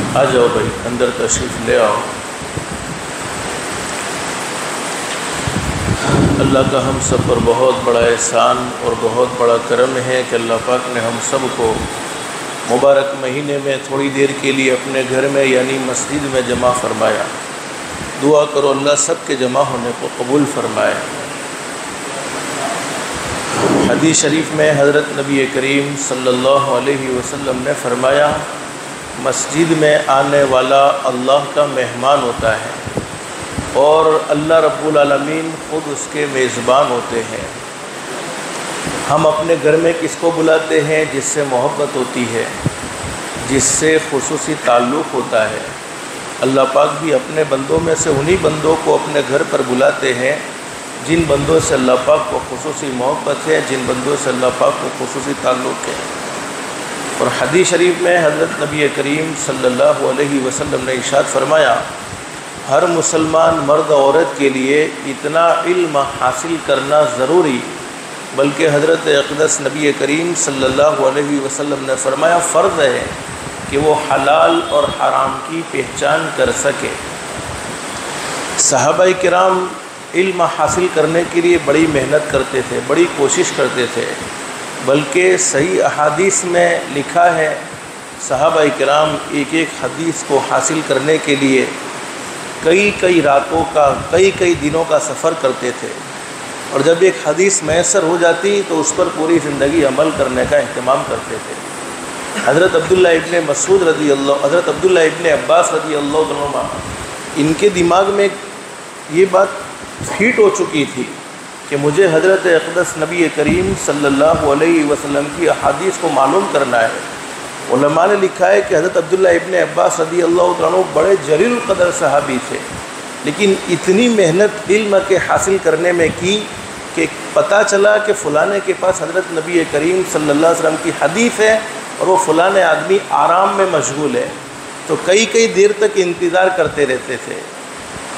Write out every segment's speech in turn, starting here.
آ جاؤ بھائی، اندر تشریف لے آؤ۔ اللہ کا ہم سب پر بہت بڑا احسان اور بہت بڑا کرم ہے کہ اللہ پاک نے ہم سب کو مبارک مہینے میں تھوڑی دیر کے لیے اپنے گھر میں یعنی مسجد میں جمع فرمایا۔ دعا کرو اللہ سب کے جمع ہونے کو قبول فرمائے۔ حدیث شریف میں حضرت نبی کریم صلی اللہ علیہ وسلم نے فرمایا، مسجد میں آنے والا اللہ کا مہمان ہوتا ہے اور اللہ رب العالمین خود اس کے میزبان ہوتے ہیں۔ ہم اپنے گھر میں کس کو بلاتے ہیں؟ جس سے محبت ہوتی ہے، جس سے خصوصی تعلق ہوتا ہے۔ اللہ پاک بھی اپنے بندوں میں سے انہی بندوں کو اپنے گھر پر بلاتے ہیں جن بندوں سے اللہ پاک کو خصوصی محبت ہے، جن بندوں سے اللہ پاک کو خصوصی تعلق ہے۔ اور حدیث شریف میں حضرت نبی کریم صلی اللہ علیہ وسلم نے ارشاد فرمایا، ہر مسلمان مرد عورت کے لیے اتنا علم حاصل کرنا ضروری، بلکہ حضرت اقدس نبی کریم صلی اللہ علیہ وسلم نے فرمایا فرض ہے کہ وہ حلال اور حرام کی پہچان کر سکے۔ صحابہ کرام علم حاصل کرنے کے لیے بڑی محنت کرتے تھے، بڑی کوشش کرتے تھے، بلکہ صحیح احادیث میں لکھا ہے صحابہ کرام ایک ایک حدیث کو حاصل کرنے کے لیے کئی راتوں کا کئی دنوں کا سفر کرتے تھے، اور جب ایک حدیث میسر ہو جاتی تو اس پر پوری زندگی عمل کرنے کا اہتمام کرتے تھے۔ حضرت عبداللہ ابن مسعود رضی اللہ، حضرت عبداللہ ابن عباس رضی اللہ عنہما، ان کے دماغ میں یہ بات فٹ ہو چکی تھی کہ مجھے حضرت اقدس نبی کریم صلی اللہ علیہ وسلم کی احادیث کو معلوم کرنا ہے۔ علماء نے لکھا ہے کہ حضرت عبداللہ ابن عباس رضی اللہ عنہ بڑے جلیل القدر صحابی تھے، لیکن اتنی محنت علم کے حاصل کرنے میں کی کہ پتہ چلا کہ فلانے کے پاس حضرت نبی کریم صلی اللہ علیہ وسلم کی حدیث ہے اور وہ فلانے آدمی آرام میں مشغول ہے، تو کئی دیر تک انتظار کرتے رہتے تھے،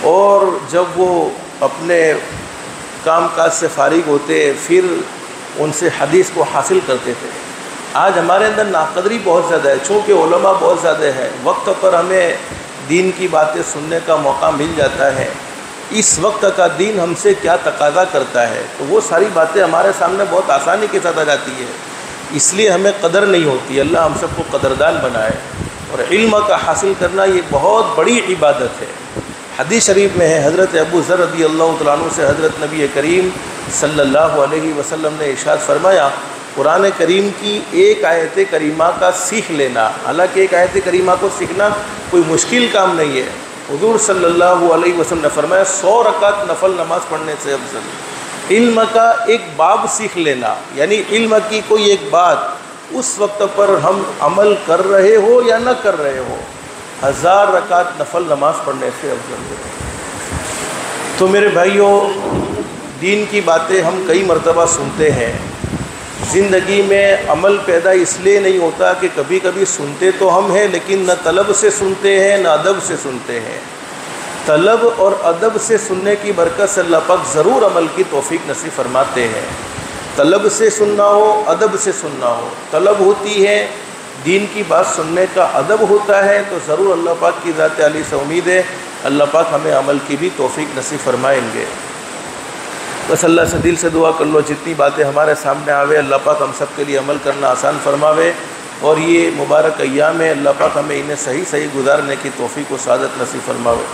اور جب وہ اپنے کام کاج سے فارغ ہوتے پھر ان سے حدیث کو حاصل کرتے تھے۔ آج ہمارے اندر ناقدری بہت زیادہ ہے، چونکہ علماء بہت زیادہ ہے، وقت پر ہمیں دین کی باتیں سننے کا موقع مل جاتا ہے۔ اس وقت کا دین ہم سے کیا تقاضا کرتا ہے، تو وہ ساری باتیں ہمارے سامنے بہت آسانی کے ساتھ آ جاتی ہے، اس لیے ہمیں قدر نہیں ہوتی۔ اللہ ہم سب کو قدردان بنائے، اور علم کا حاصل کرنا یہ بہت بڑی عبادت ہے۔ حدیث شریف میں ہے حضرت ابو ذر رضی اللہ تعالیٰ عنہ سے حضرت نبی کریم صلی اللہ علیہ وسلم نے ارشاد فرمایا، قرآن کریم کی ایک آیت کریمہ کا سیکھ لینا، حالانکہ ایک آیت کریمہ کو سیکھنا کوئی مشکل کام نہیں ہے، حضور صلی اللہ علیہ وسلم نے فرمایا 100 رکعت نفل نماز پڑھنے سے افضل۔ علم کا ایک باب سیکھ لینا، یعنی علم کی کوئی ایک بات اس وقت پر ہم عمل کر رہے ہو یا نہ کر رہے ہو، 1000 رکعت نفل نماز پڑھنے سے افضل ہے۔ تو میرے بھائیوں، دین کی باتیں ہم کئی مرتبہ سنتے ہیں، زندگی میں عمل پیدا اس لیے نہیں ہوتا کہ کبھی کبھی سنتے تو ہم ہیں لیکن نہ طلب سے سنتے ہیں نہ ادب سے سنتے ہیں۔ طلب اور ادب سے سننے کی برکت سے اللہ پاک ضرور عمل کی توفیق نصیب فرماتے ہیں۔ طلب سے سننا ہو، ادب سے سننا ہو، طلب ہوتی ہے دین کی بات سننے کا، ادب ہوتا ہے، تو ضرور اللہ پاک کی ذات علی سے امید ہے اللہ پاک ہمیں عمل کی بھی توفیق نصیب فرمائیں گے۔ بس اللہ سے دل سے دعا کر لو، جتنی باتیں ہمارے سامنے آوے اللہ پاک ہم سب کے لیے عمل کرنا آسان فرماوے، اور یہ مبارک ایام ہے اللہ پاک ہمیں انہیں صحیح گزارنے کی توفیق و سعادت نصیب فرماوے۔